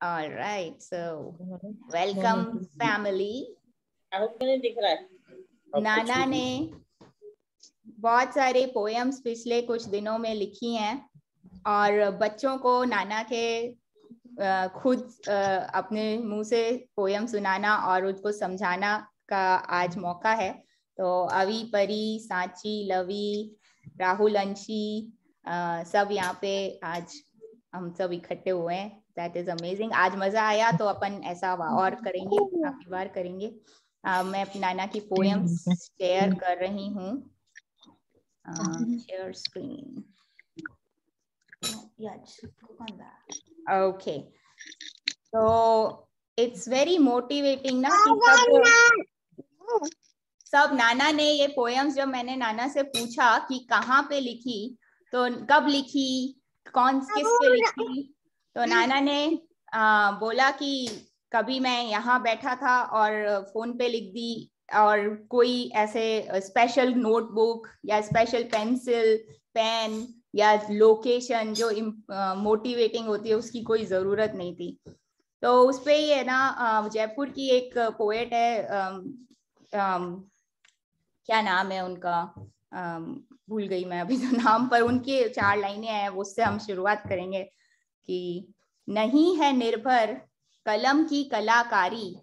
All right, so welcome family. दिख रहा है। नाना ने बहुत सारे पोएम्स पिछले कुछ दिनों में लिखी हैं और बच्चों को नाना के खुद अपने मुंह से पोएम सुनाना और उसको समझाना का आज मौका है। तो अवी, परी, सांची, लवी, राहुल, अंशी सब यहाँ पे आज हम सब इकट्ठे हुए हैं। That is amazing. आज मजा आया तो अपन ऐसा और करेंगे, काफी बार करेंगे। मैं अपनी नाना की पोएम्स शेयर कर रही हूँ। Share screen. ओके, तो इट्स वेरी मोटिवेटिंग ना कि सब नाना ने ये पोएम्स, जब मैंने नाना से पूछा कि कहाँ पे लिखी, तो कब लिखी, किस पे लिखी, तो नाना ने बोला कि कभी मैं यहाँ बैठा था और फोन पे लिख दी, और कोई ऐसे स्पेशल नोटबुक या स्पेशल पेंसिल, पेन या लोकेशन जो मोटिवेटिंग होती है उसकी कोई जरूरत नहीं थी। तो उस पे ही है ना, जयपुर की एक पोएट है, क्या नाम है उनका, भूल गई मैं अभी तो नाम, पर उनकी 4 लाइनें हैं, उससे हम शुरुआत करेंगे कि नहीं है निर्भर कलम की कलाकारी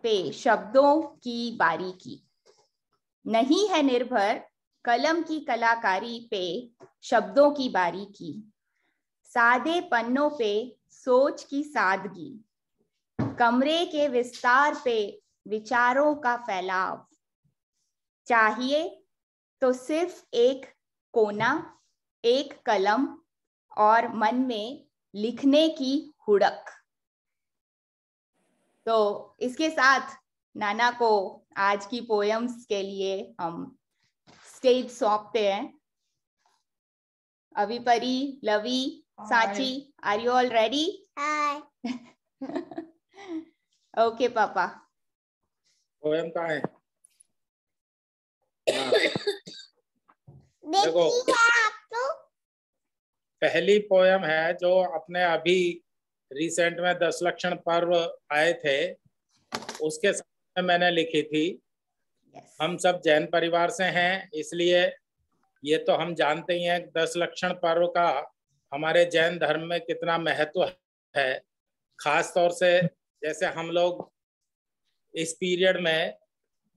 पे शब्दों की बारीकी। नहीं है निर्भर कलम की कलाकारी पे शब्दों की बारीकी। सादे पन्नों पे सोच की सादगी। कमरे के विस्तार पे विचारों का फैलाव। चाहिए तो सिर्फ एक कोना, एक कलम और मन में लिखने की हुड़क। तो इसके साथ नाना को आज की पोएम्स के लिए हम स्टेज सौंपते हैं। अभी, Pari, Lavi, Sachi, are you all ready? Hi. Okay पापा। पोएम कहाँ है? देखो, पहली पोएम है जो अपने अभी रिसेंट में 10 लक्षण पर्व आए थे उसके समय मैंने लिखी थी। हम सब जैन परिवार से हैं, इसलिए ये तो हम जानते ही हैं 10 लक्षण पर्व का हमारे जैन धर्म में कितना महत्व है। खास तौर से जैसे हम लोग इस पीरियड में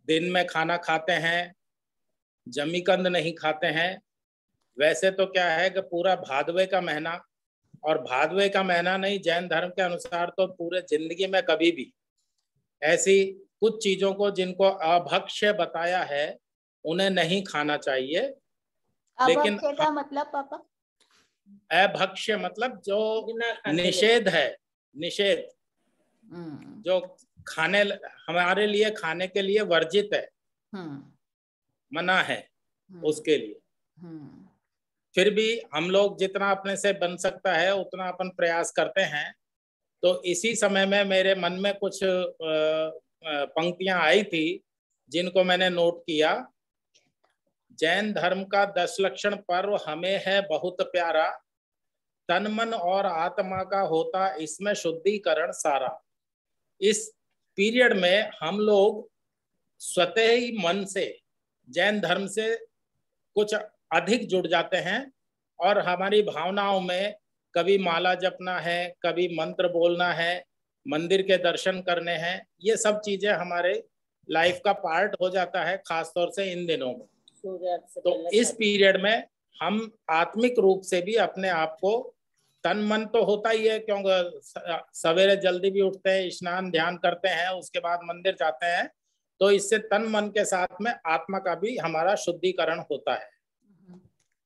दिन में खाना खाते हैं, जमीकंद नहीं खाते हैं। वैसे तो क्या है कि पूरा भादवे का महीना, और भादवे का महीना नहीं, जैन धर्म के अनुसार तो पूरे जिंदगी में कभी भी ऐसी कुछ चीजों को जिनको अभक्ष्य बताया है उन्हें नहीं खाना चाहिए। लेकिन का मतलब पापा? अभक्ष्य मतलब जो निषेध है, निषेध जो खाने हमारे लिए खाने के लिए वर्जित है, मना है उसके लिए। फिर भी हम लोग जितना अपने से बन सकता है उतना अपन प्रयास करते हैं। तो इसी समय में मेरे मन में कुछ पंक्तियां आई थी जिनको मैंने नोट किया। जैन धर्म का 10 लक्षण पर्व हमें है बहुत प्यारा। तन मन और आत्मा का होता इसमें शुद्धिकरण सारा। इस पीरियड में हम लोग स्वतः ही मन से जैन धर्म से कुछ अधिक जुड़ जाते हैं, और हमारी भावनाओं में कभी माला जपना है, कभी मंत्र बोलना है, मंदिर के दर्शन करने हैं, ये सब चीजें हमारे लाइफ का पार्ट हो जाता है, खासतौर से इन दिनों में। तो इस पीरियड में हम आत्मिक रूप से भी अपने आप को, तन मन तो होता ही है क्योंकि सवेरे जल्दी भी उठते हैं, स्नान ध्यान करते हैं, उसके बाद मंदिर जाते हैं, तो इससे तन मन के साथ में आत्मा का भी हमारा शुद्धिकरण होता है।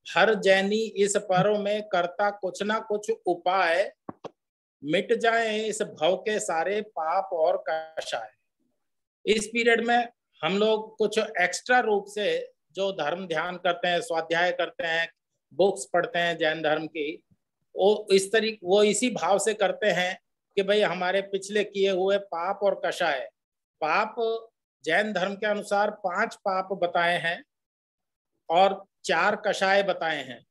हर जैनी इस पर्व में करता कुछ ना कुछ उपाय, मिट जाए इस भव के सारे पाप और कषाय। इस पीरियड में हम लोग कुछ एक्स्ट्रा रूप से जो धर्म ध्यान करते हैं, स्वाध्याय करते हैं, बुक्स पढ़ते हैं जैन धर्म की, वो इसी भाव से करते हैं कि भाई हमारे पिछले किए हुए पाप और कषाय। पाप जैन धर्म के अनुसार 5 पाप बताए हैं और 4 कषाय बताए हैं।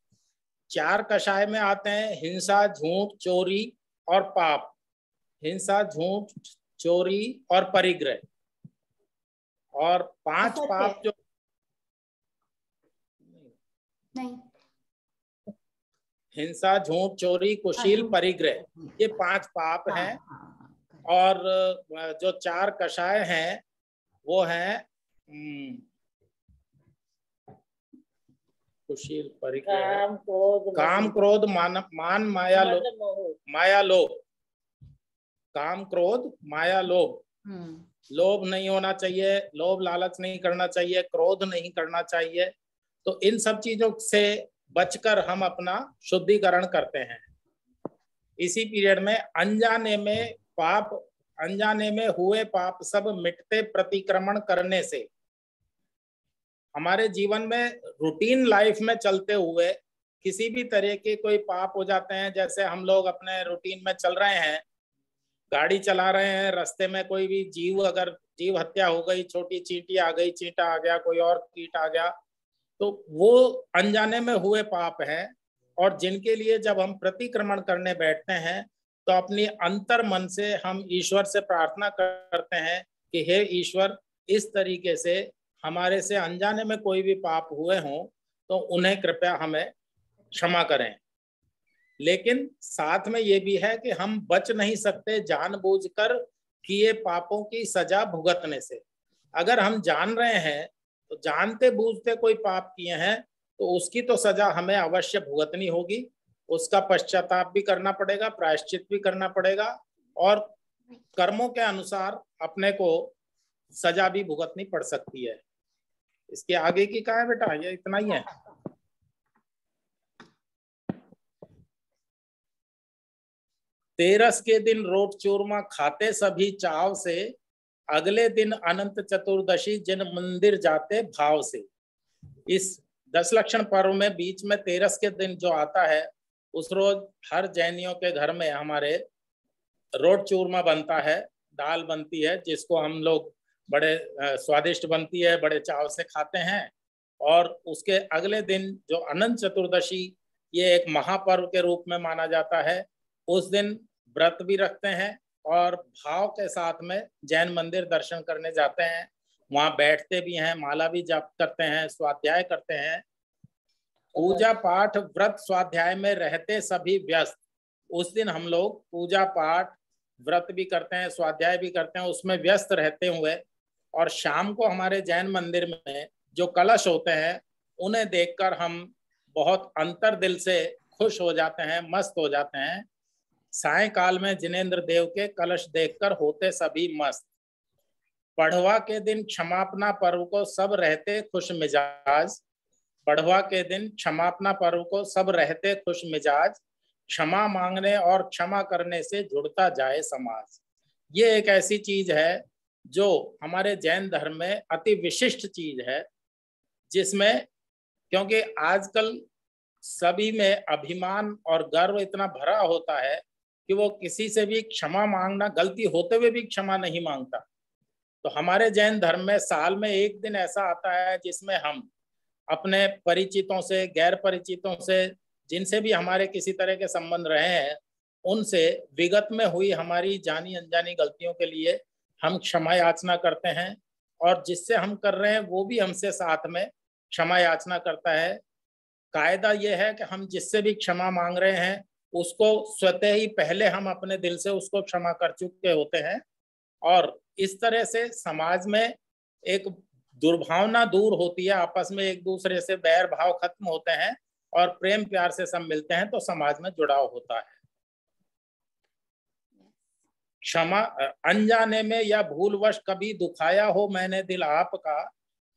4 कषाय में आते हैं हिंसा, झूठ, चोरी और पाप। हिंसा, झूठ, चोरी और परिग्रह। और 5 पाप जो नहीं, हिंसा, झूठ, चोरी, कुशील, परिग्रह, ये 5 पाप हैं। और जो 4 कषाय हैं वो हैं कुशील, परिग्रह, काम, क्रोध, मान, माया, लोभ। काम, क्रोध, माया, लोभ। लोभ नहीं होना चाहिए, लोभ लालच नहीं करना चाहिए, क्रोध नहीं करना चाहिए। तो इन सब चीजों से बचकर हम अपना शुद्धिकरण करते हैं। इसी पीरियड में अनजाने में हुए पाप सब मिटते प्रतिक्रमण करने से। हमारे जीवन में रूटीन लाइफ में चलते हुए किसी भी तरह के कोई पाप हो जाते हैं। जैसे हम लोग अपने रूटीन में चल रहे हैं, गाड़ी चला रहे हैं, रास्ते में कोई भी जीव हत्या हो गई, छोटी चींटी आ गई, चींटा आ गया, कोई और कीट आ गया, तो वो अनजाने में हुए पाप हैं। और जिनके लिए जब हम प्रतिक्रमण करने बैठते हैं तो अपनी अंतर मन से हम ईश्वर से प्रार्थना करते हैं कि हे ईश्वर, इस तरीके से हमारे से अनजाने में कोई भी पाप हुए हों तो उन्हें कृपया हमें क्षमा करें। लेकिन साथ में ये भी है कि हम बच नहीं सकते जानबूझकर किए पापों की सजा भुगतने से। अगर हम जान रहे हैं तो जानते बूझते कोई पाप किए हैं तो उसकी तो सजा हमें अवश्य भुगतनी होगी, उसका पश्चाताप भी करना पड़ेगा, प्रायश्चित भी करना पड़ेगा, और कर्मों के अनुसार अपने को सजा भी भुगतनी पड़ सकती है। इसके आगे की कहा है बेटा? ये इतना ही है। तेरस के दिन रोट चूरमा खाते सभी चाव से, अगले दिन अनंत चतुर्दशी जिन मंदिर जाते भाव से। इस 10 लक्षण पर्व में बीच में तेरस के दिन जो आता है, उस रोज हर जैनियों के घर में हमारे रोट चूरमा बनता है, दाल बनती है, जिसको हम लोग बड़े स्वादिष्ट बनती है, बड़े चाव से खाते हैं। और उसके अगले दिन जो अनंत चतुर्दशी, ये एक महापर्व के रूप में माना जाता है, उस दिन व्रत भी रखते हैं और भाव के साथ में जैन मंदिर दर्शन करने जाते हैं। वहां बैठते भी हैं, माला भी जप करते हैं, स्वाध्याय करते हैं। पूजा पाठ व्रत स्वाध्याय में रहते सभी व्यस्त। उस दिन हम लोग पूजा पाठ व्रत भी करते हैं, स्वाध्याय भी करते हैं, उसमें व्यस्त रहते हुए। और शाम को हमारे जैन मंदिर में जो कलश होते हैं उन्हें देखकर हम बहुत अंतर दिल से खुश हो जाते हैं, मस्त हो जाते हैं। सायंकाल में जिनेंद्र देव के कलश देखकर होते सभी मस्त। पढ़वा के दिन क्षमापना पर्व को सब रहते खुश मिजाज। पढ़वा के दिन क्षमापना पर्व को सब रहते खुश मिजाज। क्षमा मांगने और क्षमा करने से जुड़ता जाए समाज। ये एक ऐसी चीज है जो हमारे जैन धर्म में अति विशिष्ट चीज है, जिसमें क्योंकि आजकल सभी में अभिमान और गर्व इतना भरा होता है कि वो किसी से भी क्षमा मांगना, गलती होते हुए भी क्षमा नहीं मांगता। तो हमारे जैन धर्म में साल में एक दिन ऐसा आता है जिसमें हम अपने परिचितों से, गैर परिचितों से, जिनसे भी हमारे किसी तरह के संबंध रहे हैं, उनसे विगत में हुई हमारी जानी अनजानी गलतियों के लिए हम क्षमा याचना करते हैं। और जिससे हम कर रहे हैं वो भी हमसे साथ में क्षमा याचना करता है। कायदा ये है कि हम जिससे भी क्षमा मांग रहे हैं उसको स्वतः ही पहले हम अपने दिल से उसको क्षमा कर चुके होते हैं। और इस तरह से समाज में एक दुर्भावना दूर होती है, आपस में एक दूसरे से बैर भाव खत्म होते हैं और प्रेम प्यार से सब मिलते हैं, तो समाज में जुड़ाव होता है। क्षमा अनजाने में या भूलवश कभी दुखाया हो मैंने दिल आपका,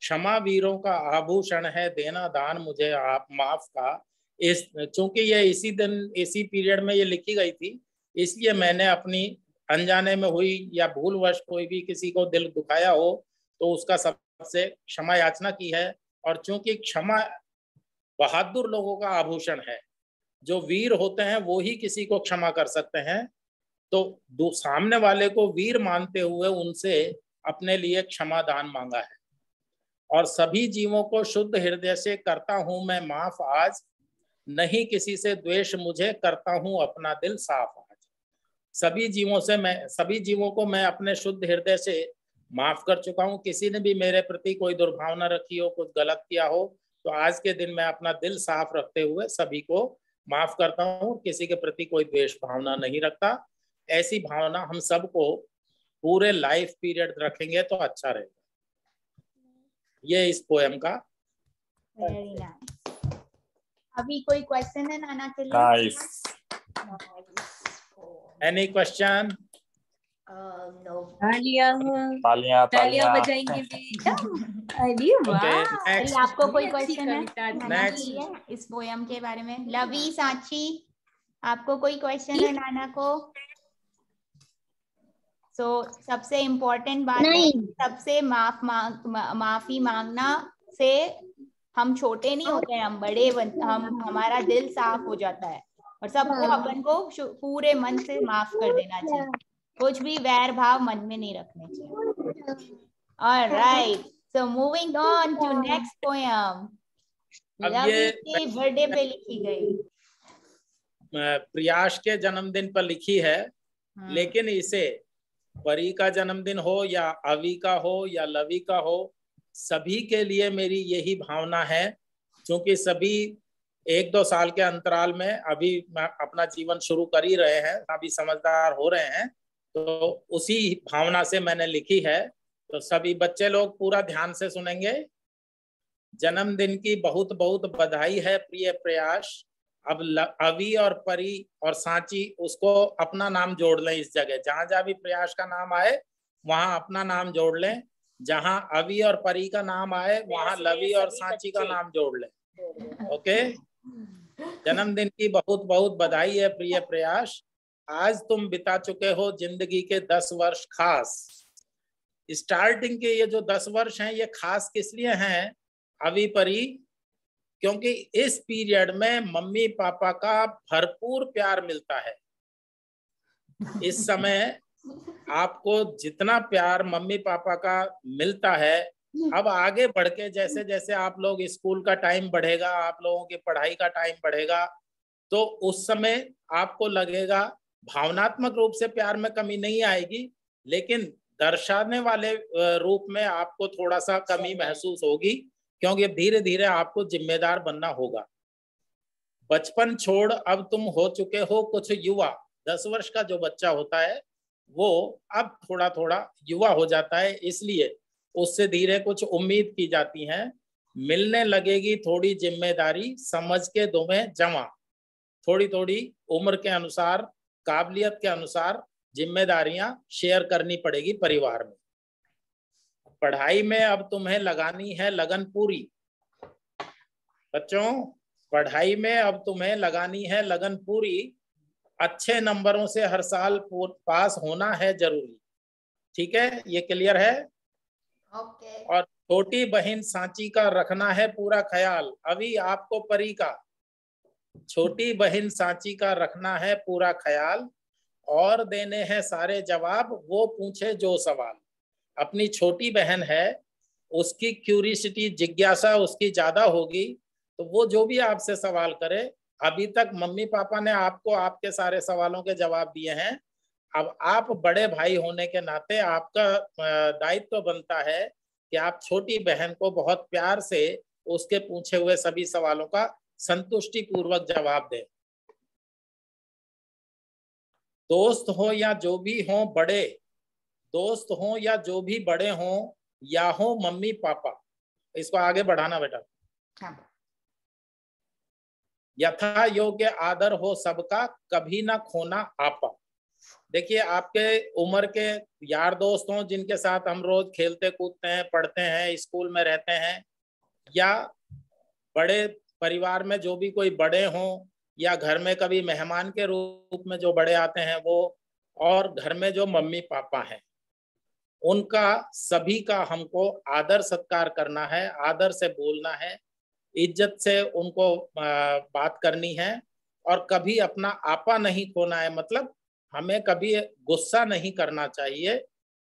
क्षमा वीरों का आभूषण है देना दान मुझे आप माफ का। इस चूंकि ये इसी दिन इसी पीरियड में ये लिखी गई थी, इसलिए मैंने अपनी अनजाने में हुई या भूलवश कोई भी किसी को दिल दुखाया हो तो उसका सबसे क्षमा याचना की है। और चूंकि क्षमा बहादुर लोगों का आभूषण है, जो वीर होते हैं वो ही किसी को क्षमा कर सकते हैं, तो सामने वाले को वीर मानते हुए उनसे अपने लिए क्षमा दान मांगा है। और सभी जीवों को शुद्ध हृदय से करता हूं मैं माफ आज, नहीं किसी से द्वेष मुझे करता हूं अपना दिल साफ आज। सभी जीवों को मैं अपने शुद्ध हृदय से माफ कर चुका हूँ। किसी ने भी मेरे प्रति कोई दुर्भावना रखी हो, कुछ गलत किया हो, तो आज के दिन मैं अपना दिल साफ रखते हुए सभी को माफ करता हूँ। किसी के प्रति कोई द्वेष भावना नहीं रखता। ऐसी भावना हम सबको पूरे लाइफ पीरियड रखेंगे तो अच्छा रहेगा। ये इस पोएम का। Very nice. अभी कोई क्वेश्चन है नाना के लिए? नाइस। Any question? तालियां बजाएंगे बेटा। अरे वाह। नेक्स्ट। आपको कोई क्वेश्चन है नेक्स्ट। इस पोयम के बारे में? लवी, सांची, आपको कोई क्वेश्चन है नाना को? सबसे इम्पोर्टेंट बात है, सबसे माफी मांगना से हम छोटे नहीं होते हैं, हम बड़े हमारा दिल साफ हो जाता है और सबको अपन को पूरे मन से माफ कर देना चाहिए। कुछ भी वैर भाव मन में नहीं रखने चाहिए। Alright, so moving on to next poem. Lavi के बर्थडे पे लिखी गई, प्रियाश के जन्मदिन पर लिखी है। लेकिन इसे परी का जन्मदिन हो या अवी का हो या लवी का हो, सभी के लिए मेरी यही भावना है। क्योंकि सभी 1-2 साल के अंतराल में अभी अपना जीवन शुरू कर ही रहे हैं, अभी समझदार हो रहे हैं, तो उसी भावना से मैंने लिखी है। तो सभी बच्चे लोग पूरा ध्यान से सुनेंगे। जन्मदिन की बहुत बहुत बधाई है प्रिय प्रयास। अब अवी और परी और सांची, उसको अपना नाम जोड़ लें। इस जगह जहां जहां भी प्रयास का नाम आए वहां अपना नाम जोड़ लें। जहां अवी और परी का नाम आए वहां लवी और सांची का नाम जोड़ लें। ओके। जन्मदिन की बहुत बहुत बधाई है प्रिय प्रयास। आज तुम बिता चुके हो जिंदगी के 10 वर्ष खास। स्टार्टिंग के ये जो 10 वर्ष हैं ये खास किस लिए हैं अवी परी? क्योंकि इस पीरियड में मम्मी पापा का भरपूर प्यार मिलता है। इस समय आपको जितना प्यार मम्मी पापा का मिलता है, अब आगे बढ़ के जैसे जैसे आप लोग स्कूल का टाइम बढ़ेगा, आप लोगों की पढ़ाई का टाइम बढ़ेगा, तो उस समय आपको लगेगा भावनात्मक रूप से प्यार में कमी नहीं आएगी, लेकिन दर्शाने वाले रूप में आपको थोड़ा सा कमी महसूस होगी। क्योंकि धीरे धीरे आपको जिम्मेदार बनना होगा। बचपन छोड़ अब तुम हो चुके हो कुछ युवा। 10 वर्ष का जो बच्चा होता है वो अब थोड़ा थोड़ा युवा हो जाता है, इसलिए उससे धीरे कुछ उम्मीद की जाती है। मिलने लगेगी थोड़ी जिम्मेदारी, समझ के तुम्हें जमा। थोड़ी थोड़ी उम्र के अनुसार, काबिलियत के अनुसार जिम्मेदारियां शेयर करनी पड़ेगी परिवार में। पढ़ाई में अब तुम्हें लगानी है लगन पूरी। बच्चों, पढ़ाई में अब तुम्हें लगानी है लगन पूरी। अच्छे नंबरों से हर साल पास होना है जरूरी। ठीक है, ये क्लियर है? ओके। और छोटी बहन सांची का रखना है पूरा ख्याल। अभी आपको परी का, छोटी बहन सांची का रखना है पूरा ख्याल, और देने हैं सारे जवाब वो पूछे जो सवाल। अपनी छोटी बहन है, उसकी क्यूरियोसिटी, जिज्ञासा उसकी ज्यादा होगी, तो वो जो भी आपसे सवाल करे, अभी तक मम्मी पापा ने आपको आपके सारे सवालों के जवाब दिए हैं। अब आप बड़े भाई होने के नाते आपका दायित्व बनता है कि आप छोटी बहन को बहुत प्यार से उसके पूछे हुए सभी सवालों का संतुष्टि पूर्वक जवाब दें। दोस्त हो या जो भी हो बड़े, दोस्त हो या जो भी बड़े हो, या हो मम्मी पापा, इसको आगे बढ़ाना बेटा। हाँ। यथा योग्य आदर हो सबका, कभी ना खोना आपा। देखिए, आपके उम्र के यार दोस्त हों जिनके साथ हम रोज खेलते कूदते हैं, पढ़ते हैं, स्कूल में रहते हैं, या बड़े परिवार में जो भी कोई बड़े हों, या घर में कभी मेहमान के रूप में जो बड़े आते हैं वो, और घर में जो मम्मी पापा हैं, उनका सभी का हमको आदर सत्कार करना है, आदर से बोलना है, इज्जत से उनको बात करनी है, और कभी अपना आपा नहीं खोना है। मतलब हमें कभी गुस्सा नहीं करना चाहिए,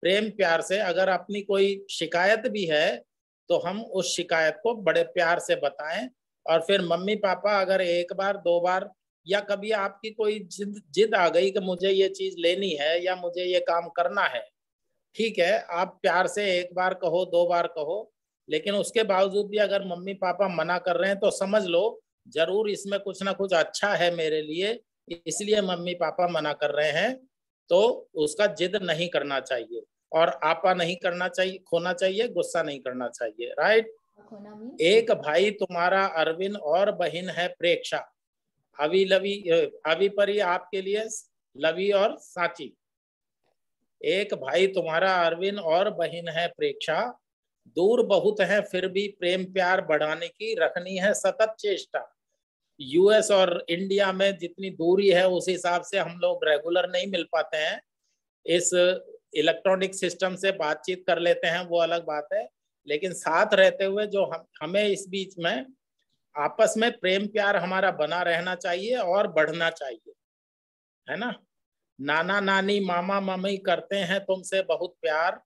प्रेम प्यार से। अगर अपनी कोई शिकायत भी है तो हम उस शिकायत को बड़े प्यार से बताएं, और फिर मम्मी पापा अगर 1 बार 2 बार या कभी आपकी कोई जिद आ गई कि मुझे ये चीज लेनी है या मुझे ये काम करना है, ठीक है, आप प्यार से एक बार कहो, 2 बार कहो, लेकिन उसके बावजूद भी अगर मम्मी पापा मना कर रहे हैं तो समझ लो जरूर इसमें कुछ ना कुछ अच्छा है मेरे लिए, इसलिए मम्मी पापा मना कर रहे हैं। तो उसका जिद नहीं करना चाहिए और आपा नहीं करना चाहिए, खोना चाहिए, गुस्सा नहीं करना चाहिए। राइट। एक भाई तुम्हारा अरविंद और बहन है प्रेक्षा। अभी लवी अभी परी आपके लिए लवी और सांची। एक भाई तुम्हारा अरविंद और बहन है प्रेक्षा, दूर बहुत है फिर भी प्रेम प्यार बढ़ाने की रखनी है सतत चेष्टा। यूएस और इंडिया में जितनी दूरी है उस हिसाब से हम लोग रेगुलर नहीं मिल पाते हैं, इस इलेक्ट्रॉनिक सिस्टम से बातचीत कर लेते हैं, वो अलग बात है, लेकिन साथ रहते हुए जो हमें इस बीच में आपस में प्रेम प्यार हमारा बना रहना चाहिए और बढ़ना चाहिए, है ना। नाना नानी मामा मामी करते हैं तुमसे बहुत प्यार,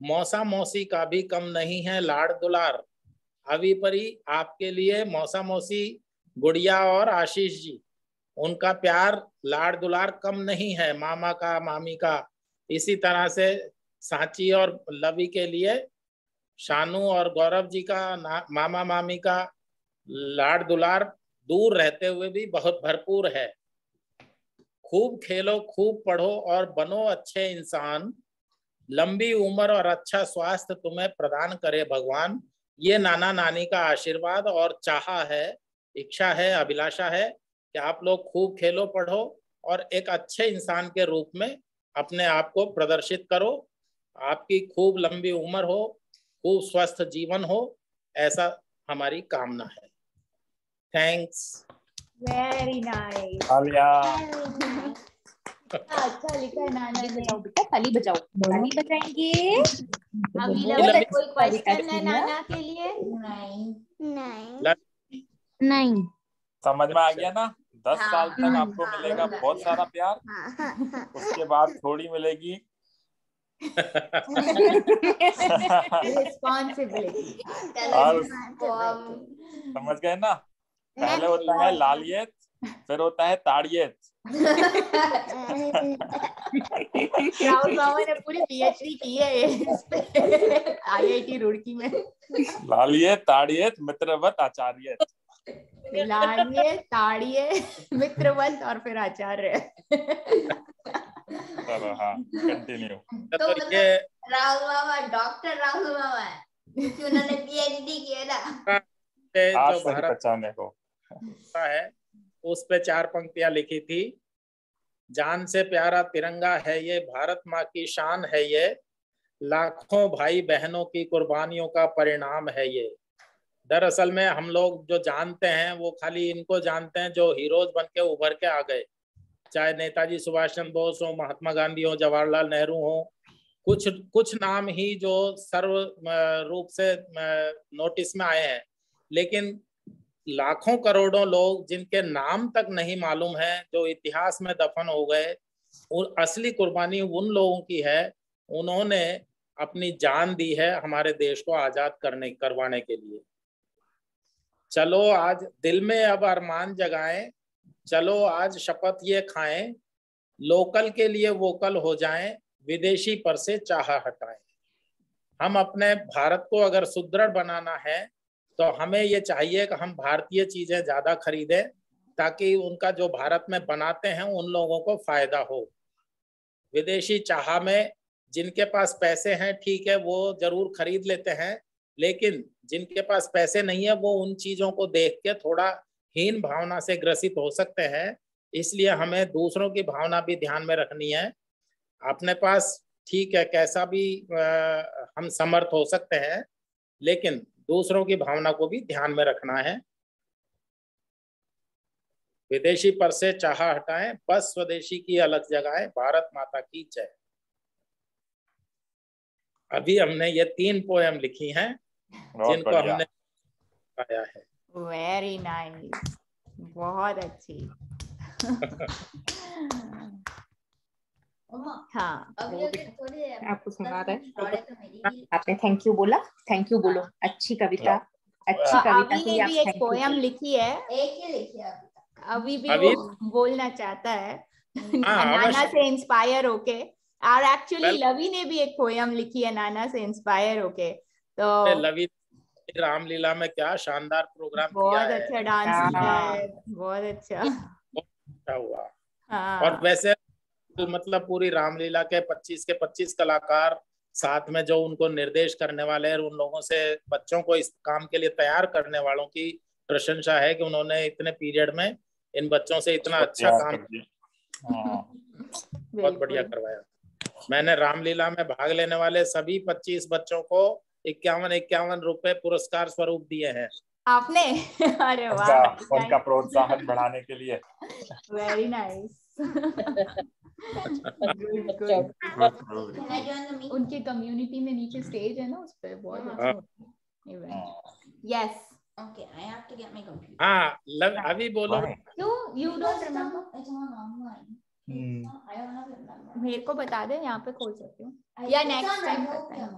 मौसा मौसी का भी कम नहीं है लाड़ दुलार। अभी परी आपके लिए मौसा मौसी गुड़िया और आशीष जी, उनका प्यार लाड़ दुलार कम नहीं है मामा का मामी का। इसी तरह से सांची और लवी के लिए शानू और गौरव जी का मामा मामी का लाड़ दुलार दूर रहते हुए भी बहुत भरपूर है। खूब खेलो खूब पढ़ो और बनो अच्छे इंसान, लंबी उम्र और अच्छा स्वास्थ्य तुम्हें प्रदान करे भगवान। ये नाना नानी का आशीर्वाद और चाहा है, इच्छा है, अभिलाषा है कि आप लोग खूब खेलो पढ़ो और एक अच्छे इंसान के रूप में अपने आप को प्रदर्शित करो। आपकी खूब लंबी उम्र हो, खूब स्वस्थ जीवन हो, ऐसा हमारी कामना है। थैंक्स। Very nice. अच्छा लिखा है नाना ने। बेटा ताली बजाओ, ताली बजाएंगे। अभी लवी कोई क्वेश्चन है नाना के लिए? नहीं समझ में आ गया ना। 10 साल तक आपको मिलेगा बहुत सारा प्यार, उसके बाद थोड़ी मिलेगी रिस्पॉन्सिबिलिटी। समझ गए ना। पहले होता है लालियत, फिर होता है ताड़ियत। राहुल मामा ने पूरी पीएचडी की है आईआईटी रुड़की में। लालियत ताड़ियत मित्रवत आचार्यत। लालिए ताड़िए मित्रवंत और फिर आचार्य। चलो हाँ कंटिन्यू। तो ये राहुल मामा डॉक्टर राहुल मामा है क्योंकि उन्होंने पीएचडी किया ना। आज जो भारत बचाने को है उस पे 4 पंक्तियां लिखी थी। जान से प्यारा तिरंगा है ये, भारत माँ की शान है ये, लाखों भाई बहनों की कुर्बानियों का परिणाम है ये। दरअसल में हम लोग जो जानते हैं वो खाली इनको जानते हैं जो हीरोज बन के उभर के आ गए, चाहे नेताजी सुभाष चंद्र बोस हो, महात्मा गांधी हो, जवाहरलाल नेहरू हो, कुछ नाम ही जो सर्व रूप से नोटिस में आए हैं, लेकिन लाखों करोड़ों लोग जिनके नाम तक नहीं मालूम है, जो इतिहास में दफन हो गए, और असली कुर्बानी उन लोगों की है, उन्होंने अपनी जान दी है हमारे देश को आजाद करवाने के लिए। चलो आज दिल में अब अरमान जगाएं, चलो आज शपथ ये खाएं, लोकल के लिए वोकल हो जाएं, विदेशी पर से चाह हटाएं। हम अपने भारत को अगर सुदृढ़ बनाना है तो हमें ये चाहिए कि हम भारतीय चीजें ज्यादा खरीदें ताकि उनका जो भारत में बनाते हैं उन लोगों को फायदा हो। विदेशी चाह में जिनके पास पैसे हैं ठीक है वो जरूर खरीद लेते हैं, लेकिन जिनके पास पैसे नहीं है वो उन चीजों को देख के थोड़ा हीन भावना से ग्रसित हो सकते हैं। इसलिए हमें दूसरों की भावना भी ध्यान में रखनी है। अपने पास ठीक है कैसा भी हम समर्थ हो सकते हैं, लेकिन दूसरों की भावना को भी ध्यान में रखना है। विदेशी पर से चाह हटाएं, बस स्वदेशी की अलग जगाएं, भारत माता की जय। अभी हमने ये 3 पोएम लिखी हैं जिनको हमने गाया है। वेरी नाइस, बहुत अच्छी। हाँ आपको सुना रहे, आपने थैंक यू बोला, थैंक यू बोलो। अच्छी कविता, अच्छी कविता अभी ने भी एक पोएम लिखी है। एक ही लिखी है अभी भी अभी वो बोलना चाहता है नाना अवश्य। से इंस्पायर होके। और एक्चुअली लवी ने भी एक पोयम लिखी है नाना से इंस्पायर होके। तो लवी रामलीला में क्या शानदार प्रोग्राम किया बहुत है। अच्छा डांस किया है, बहुत अच्छा। बहुत अच्छा हुआ। हाँ। और वैसे मतलब पूरी रामलीला के 25 कलाकार साथ में जो उनको निर्देश करने वाले हैं, उन लोगों से बच्चों को इस काम के लिए तैयार करने वालों की प्रशंसा है कि उन्होंने इतने पीरियड में इन बच्चों से इतना अच्छा काम बहुत बढ़िया करवाया। मैंने रामलीला में भाग लेने वाले सभी 25 बच्चों को 51 रुपए पुरस्कार स्वरूप दिए हैं। आपने? अरे वाह, उनका प्रोत्साहन बढ़ाने के लिए। Very nice. उनकी कम्युनिटी में नीचे स्टेज है ना, उस पे बहुत अच्छा event. Yes, Okay, I have to get my computer. हाँ, अभी बोलो। You don't remember? It's on online. I don't have it memorized. मेरे को बता दे, यहाँ पे खोल सकती हूँ या नेक्स्ट टाइम करते हैं।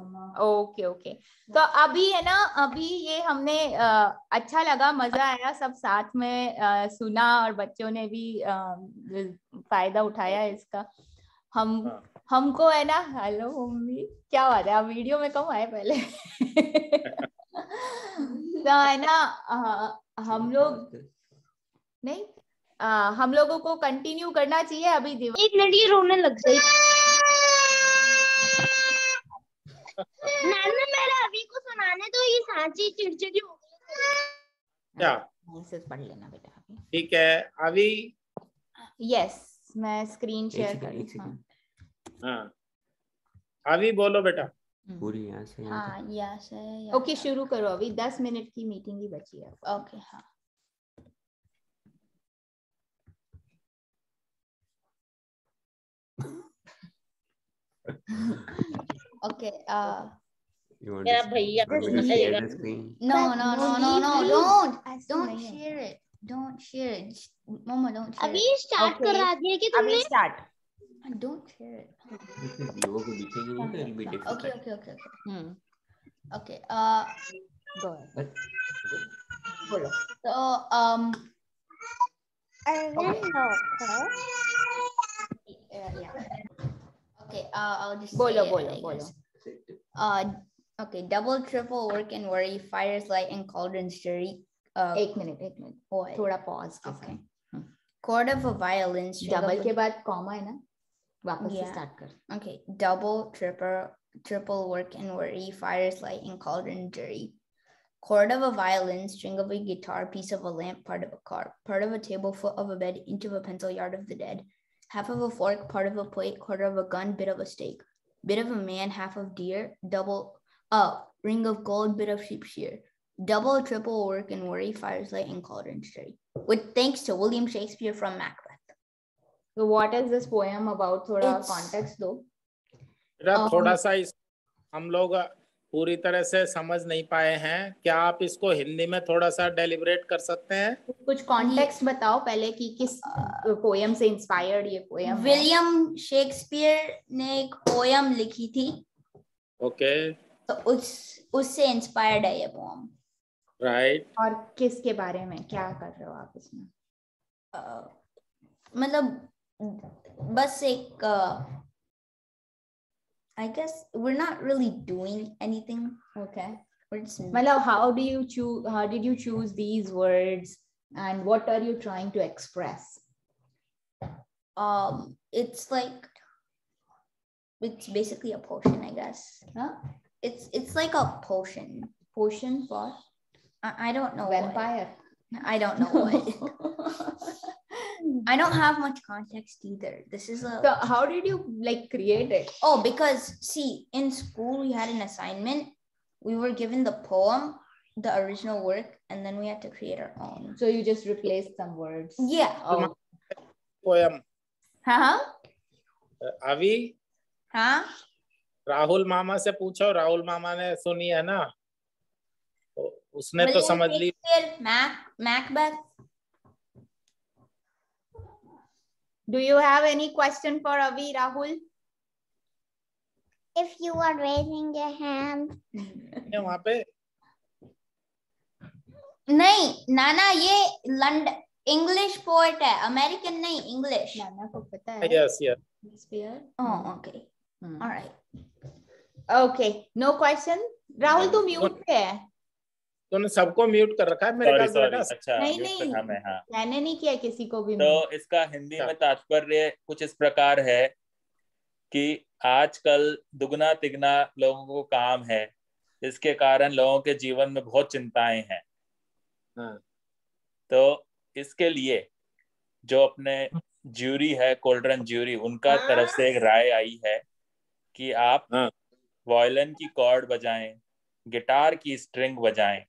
Okay okay. तो अभी है ना, अभी ये हमने अच्छा लगा, मजा आया, सब साथ में सुना और बच्चों ने भी फायदा उठाया इसका। हमको है ना, हेलो मम्मी, क्या बात है, आप वीडियो में कम आए पहले। तो है ना, हम लोग नहीं, हम लोगों को कंटिन्यू करना चाहिए। अभी एक मिनट, ये रोने लग गई। नाना मेरा अभी को सुनाने तो ये सांची चिड़चिड़ी हो गई। क्या मैसेज पढ़ लेना बेटा अभी। ठीक है अभी। यस, मैं स्क्रीन शेयर कर रही हूँ। हाँ अभी बोलो बेटा। पूरी यहाँ से। हाँ यहाँ से। ओके शुरू करो, अभी 10 मिनट की मीटिंग ही बची है। ओके हाँ। Okay. मेरा भैया No, don't share it. Don't share it. Mama, don't share it. अभी स्टार्ट करा दिया कि तुमने? अभी स्टार्ट। Don't share it. लोगों को दिखेगी नहीं तो it'll be difficult. Okay. Okay. Go ahead. बोलो। So Okay, I'll just बोलो। Okay, double, triple, work and worry, fires light and cauldrons jury. एक मिनट थोड़ा pause. Okay. Chord of a violin. Double के बाद कॉमा है ना, वापस से स्टार्ट कर। Okay, double, triple, work and worry, fires light and cauldron jury. Chord of a violin, string of a guitar, piece of a lamp, part of a car, part of a table, foot of a bed, inch of a pencil, yard of the dead, half of a fork, part of a plate, quarter of a gun, bit of a steak, bit of a man, half of deer, double, ring of gold, bit of sheep shear, double, triple, work and worry, fires light and cauldron jury. With thanks to William Shakespeare from Macbeth. So what is this poem about? थोड़ा context दो। थोड़ा सा हम लोग पूरी तरह से समझ नहीं पाए हैं, क्या आप इसको हिंदी में थोड़ा सा डेलिब्रेट कर सकते हैं? कुछ कॉन्टेक्स्ट बताओ पहले कि किस पोयम से इंस्पायर्ड ये पोयम है। विलियम शेक्सपियर ने एक पोयम लिखी थी। ओके। तो उससे इंस्पायर्ड है ये पोयम। राइट। और किसके बारे में क्या कर रहे हो आप इसमें? मतलब बस एक I guess we're not really doing anything. Okay. Well, how did you choose these words and what are you trying to express? It's basically a potion, I guess. Huh? It's like a potion. Potion for? I don't know. Vampire. I don't know what. I don't have much context either. This is So how did you create it? Oh, because see, in school we had an assignment. We were given the poem, the original work, and then we had to create our own. So you just replaced some words. Yeah. Oh. Poem. हाँ। अभी हाँ। राहुल मामा से पूछो, राहुल मामा ने सुनी है ना, उसने तो समझ ली। Macbeth. Do you have any question for Avi, Rahul? If you are raising your hand. वहाँ पे नहीं नाना, ये इंग्लिश पोएट है, अमेरिकन नहीं, इंग्लिश। नाना को पता है। Yes yes. Shakespeare. Okay all right. Okay, no question. Rahul तू म्यूट पे है। तूने सबको म्यूट कर रखा है मेरे ख्याल से बेटा। अच्छा, नहीं म्यूट पे था मैं। हाँ, मैंने नहीं किया किसी को भी। तो इसका हिंदी में तात्पर्य कुछ इस प्रकार है कि आजकल दुगना तिगना लोगों को काम है, इसके कारण लोगों के जीवन में बहुत चिंताएं हैं। हाँ। तो इसके लिए जो अपने ज्यूरी है, कोल्ड्रन ज्यूरी, उनका तरफ से एक राय आई है कि आप वायलिन की कॉर्ड बजाएं, गिटार की स्ट्रिंग बजाएं,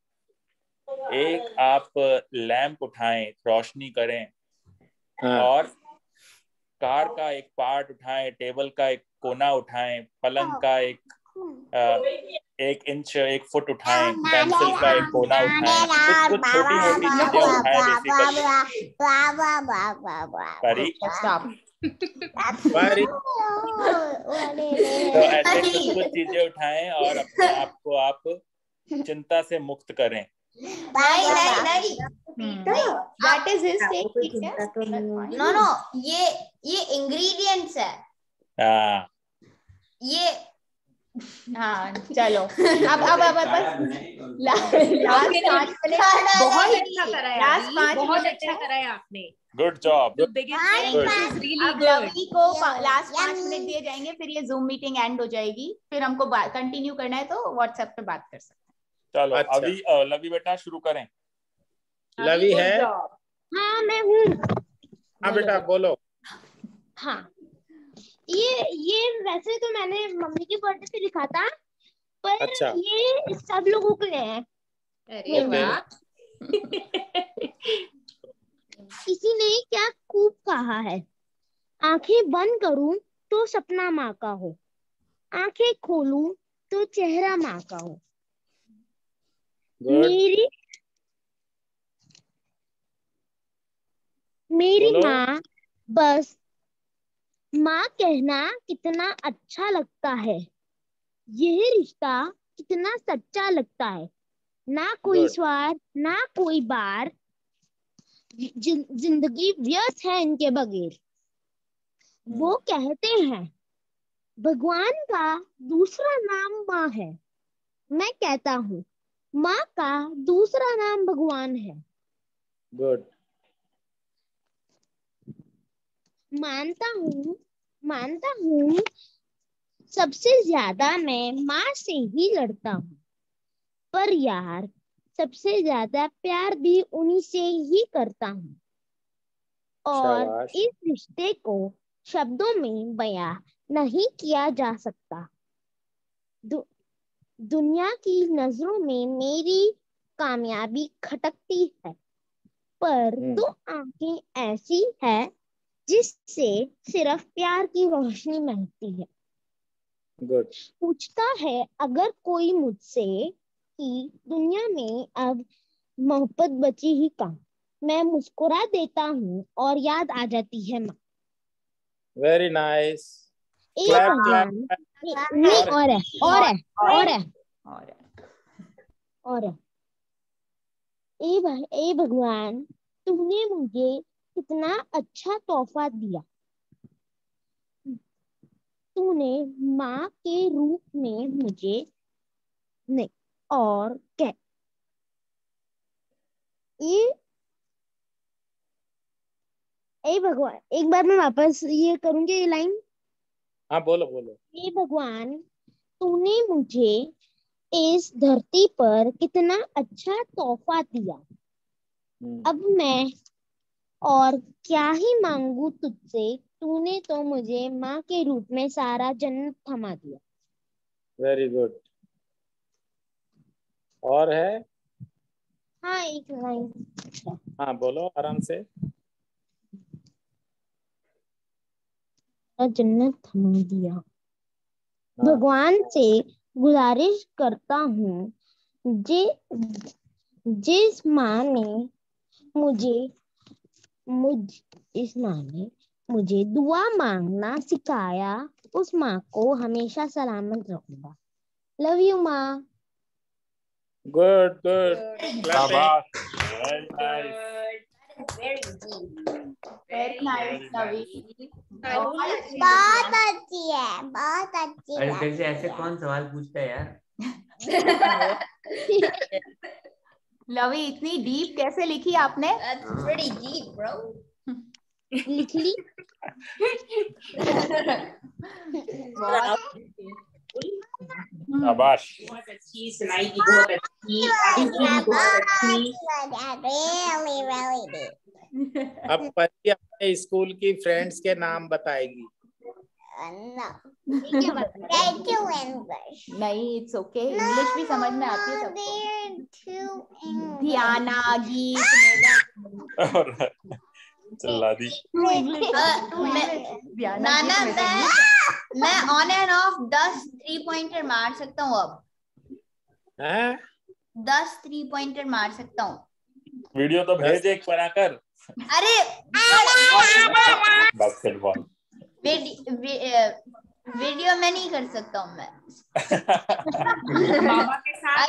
एक आप लैंप उठाएं, रोशनी करें, और कार का एक पार्ट उठाएं, टेबल का एक कोना उठाएं, पलंग का एक इंच, 1 फुट उठाएं, पेंसिल का एक कोना उठाएं, कुछ छोटी मोटी चीजें उठाएं बेसिकली। तो ऐसे कुछ चीजें उठाएं और अपने आप को आप चिंता से मुक्त करें। That is his take. No, ये इंग्रेडिएंट्स है। ये हाँ चलो, अब लास्ट 5 मिनट बहुत अच्छा कराया, लास्ट 5 बहुत अच्छा कराया आपने। Good job. अब लवी को लास्ट 5 मिनट दिए जाएंगे, फिर ये जूम मीटिंग एंड हो जाएगी, फिर हमको कंटिन्यू करना है तो व्हाट्सएप पे बात कर सकते हैं। चलो अच्छा। अभी लवी बेटा शुरू करें। लवी है। हाँ मैं हूँ। हाँ बेटा बोलो। हाँ, ये वैसे तो मैंने मम्मी की बर्थडे पे लिखा था, पर अच्छा। ये सब लोगों के लिए है। अरे वाह। किसी ने क्या खूब कहा है, आंखें बंद करूं तो सपना माँ का हो, आंखें खोलूं तो चेहरा माँ का हो। मेरी माँ, बस माँ कहना कितना अच्छा लगता है, यह रिश्ता कितना सच्चा लगता है, ना कोई स्वार्थ ना कोई बार, जिंदगी व्यर्थ है इनके बगैर। वो कहते हैं भगवान का दूसरा नाम माँ है, मैं कहता हूँ माँ का दूसरा नाम भगवान है। गुड। मानता हूँ सबसे ज्यादा मैं माँ से ही लड़ता हूँ, पर यार सबसे ज्यादा प्यार भी उन्हीं से ही करता हूँ, और इस रिश्ते को शब्दों में बयां नहीं किया जा सकता। दुनिया की नजरों में मेरी कामयाबी खटकती है, पर तो आंखें ऐसी है जिससे सिर्फ प्यार की रोशनी महकती है। गुड। पूछता है अगर कोई मुझसे कि दुनिया में अब मोहब्बत बची ही कहाँ, मैं मुस्कुरा देता हूँ और याद आ जाती है माँ। Very nice. ए भगवान, तूने मुझे कितना अच्छा तोहफा दिया, तूने माँ के रूप में मुझे नहीं और क्या। ए भगवान, एक बार मैं वापस ये करूंगी ये लाइन। हाँ बोलो बोलो। हे भगवान, तूने मुझे इस धरती पर कितना अच्छा तोहफा दिया, अब मैं और क्या ही मांगू तुझसे, तूने तो मुझे माँ के रूप में सारा जन्नत थमा दिया। Very good. और है? हाँ एक लाइन। हाँ बोलो आराम से। जन्नत थमा दिया। भगवान से गुजारिश करता हूँ, जिस माँ ने मुझे दुआ मांगना सिखाया, उस माँ को हमेशा सलामत रखूंगा। लव यू माँ। Good good. Very nice. Very deep. Very nice, Navi. बहुत अच्छी है, बहुत अच्छी अरे है। तेरे से ऐसे कौन सवाल पूछता है यार? लवी, इतनी डीप कैसे लिखी आपने? That's pretty deep, bro. लिख ली। शाबाश। बहुत अच्छी सुनाई की, बहुत अच्छी, अभी की भी बहुत अच्छी। Really, really deep. अब परी अपने स्कूल की फ्रेंड्स के नाम बताएगी। No. Thank you, English. नहीं, इट्स ओके, इंग्लिश भी समझ में आती है सबको। They're too English. धियाना, गीत, और चिल्ला दी। मैं ऑन एंड ऑफ 10 3 पॉइंटर मार सकता हूँ अब। 10 3 पॉइंटर मार सकता हूँ। वीडियो तो भेज एक बनाकर। अरे बास्केटबॉल वीडियो में नहीं कर सकता हूँ मैं। मामा के साथ